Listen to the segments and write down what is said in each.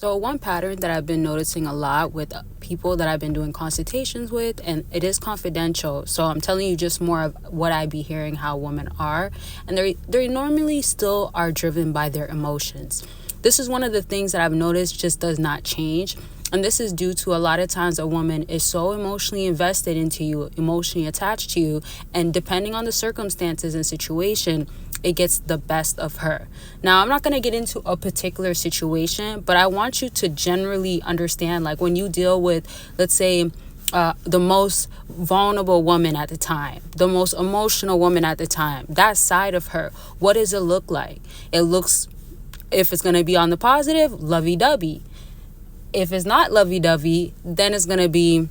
So one pattern that I've been noticing a lot with people that I've been doing consultations with, and it is confidential, so I'm telling you just more of what I be hearing how women are, and they normally still are driven by their emotions. This is one of the things that I've noticed just does not change. And this is due to a lot of times a woman is so emotionally invested into you, emotionally attached to you, and depending on the circumstances and situation, it gets the best of her. Now, I'm not going to get into a particular situation, but I want you to generally understand, like when you deal with, let's say, the most vulnerable woman at the time, the most emotional woman at the time, that side of her, what does it look like? It looks, if it's going to be on the positive, lovey-dovey. If it's not lovey-dovey, then it's going to be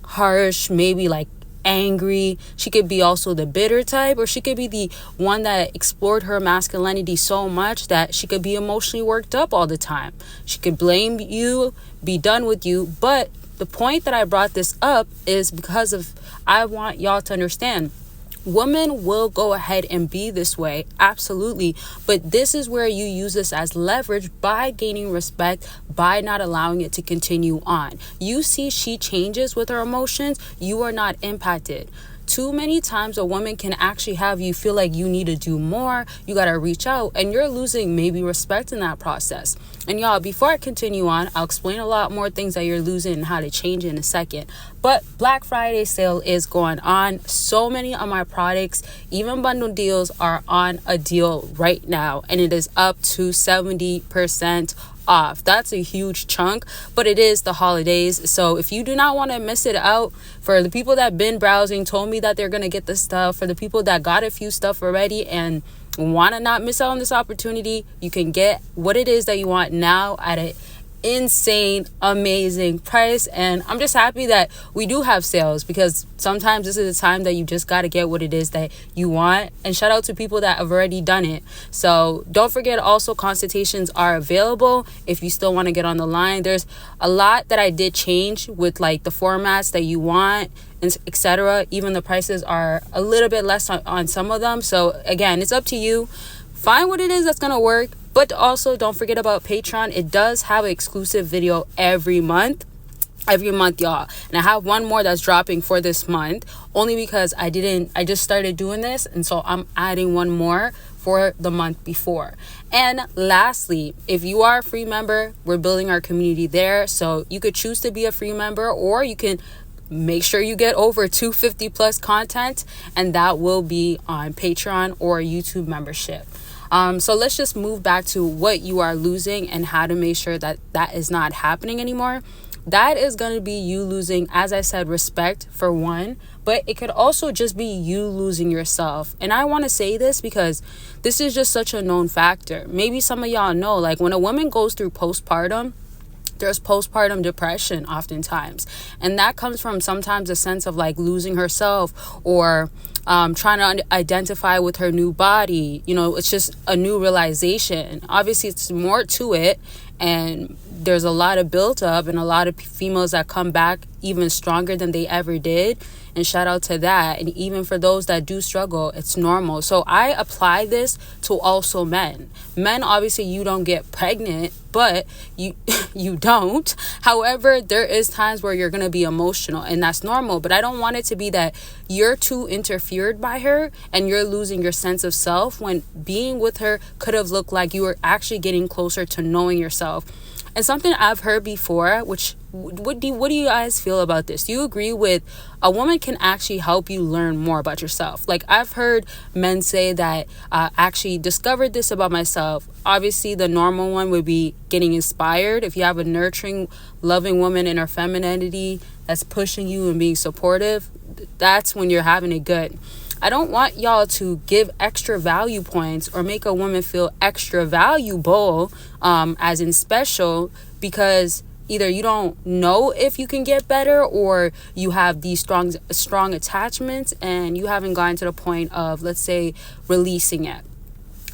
harsh, maybe like angry. She could be also the bitter type, or she could be the one that explored her masculinity so much that she could be emotionally worked up all the time. She could blame you, be done with you. But the point that I brought this up is because of, I want y'all to understand, women will go ahead and be this way, absolutely, but this is where you use this as leverage by gaining respect, by not allowing it to continue on. You see she changes with her emotions, you are not impacted. Too many times a woman can actually have you feel like you need to do more, you got to reach out, and you're losing maybe respect in that process. And y'all, before I continue on, I'll explain a lot more things that you're losing and how to change in a second. But Black Friday sale is going on. So many of my products, even bundle deals, are on a deal right now, and it is up to 70% off. That's a huge chunk, but it is the holidays, so if you do not want to miss it out, for the people that been browsing, told me that they're gonna get the stuff, for the people that got a few stuff already and want to not miss out on this opportunity, you can get what it is that you want now at a insane, amazing price. And I'm just happy that we do have sales, because sometimes this is the time that you just got to get what it is that you want. And shout out to people that have already done it. So don't forget, also consultations are available if you still want to get on the line. There's a lot that I did change with like the formats that you want, and etc. Even the prices are a little bit less on some of them. So again, it's up to you. Find what it is that's gonna work. But also don't forget about Patreon. It does have an exclusive video every month, y'all. And I have one more that's dropping for this month, only because I just started doing this, and so I'm adding one more for the month before. And lastly, if you are a free member, we're building our community there, so you could choose to be a free member, or you can make sure you get over 250 plus content, and that will be on Patreon or YouTube membership. So let's just move back to what you are losing and how to make sure that that is not happening anymore. That is going to be you losing, as I said, respect for one, but it could also just be you losing yourself. And I want to say this because this is just such a known factor. Maybe some of y'all know, like when a woman goes through postpartum, there's postpartum depression oftentimes, and that comes from sometimes a sense of like losing herself, or trying to identify with her new body. You know, it's just a new realization. Obviously it's more to it, and there's a lot of built up, and a lot of females that come back even stronger than they ever did, and shout out to that. And even for those that do struggle, it's normal. So I apply this to also men. Obviously you don't get pregnant, but you don't. However, there is times where you're going to be emotional, and that's normal. But I don't want it to be that you're too interfered by her and you're losing your sense of self, when being with her could have looked like you were actually getting closer to knowing yourself. And something I've heard before, which what do you guys feel about this? Do you agree with a woman can actually help you learn more about yourself? Like I've heard men say that actually discovered this about myself. Obviously the normal one would be getting inspired. If you have a nurturing, loving woman in her femininity that's pushing you and being supportive, that's when you're having it good. I don't want y'all to give extra value points or make a woman feel extra valuable, as in special, because either you don't know if you can get better, or you have these strong attachments and you haven't gotten to the point of, let's say, releasing it.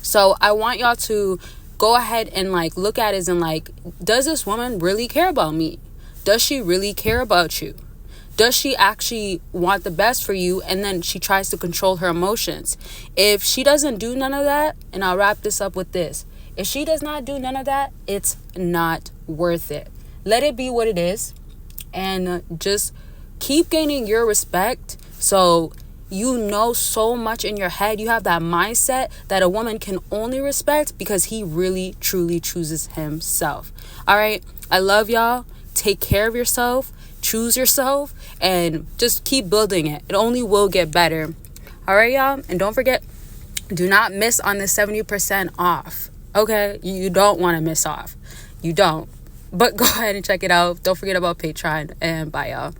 So I want y'all to go ahead and like look at it and like, does this woman really care about me? Does she really care about you? Does she actually want the best for you? And then she tries to control her emotions. If she doesn't do none of that, and I'll wrap this up with this, if she does not do none of that, it's not worth it. Let it be what it is, and just keep gaining your respect. So you know so much in your head. You have that mindset that a woman can only respect because he really truly chooses himself. All right, I love y'all. Take care of yourself, choose yourself, and just keep building it. It only will get better. All right, y'all, and don't forget, do not miss on the 70% off. Okay, you don't want to miss off. You don't. But go ahead and check it out. Don't forget about Patreon, and bye, y'all.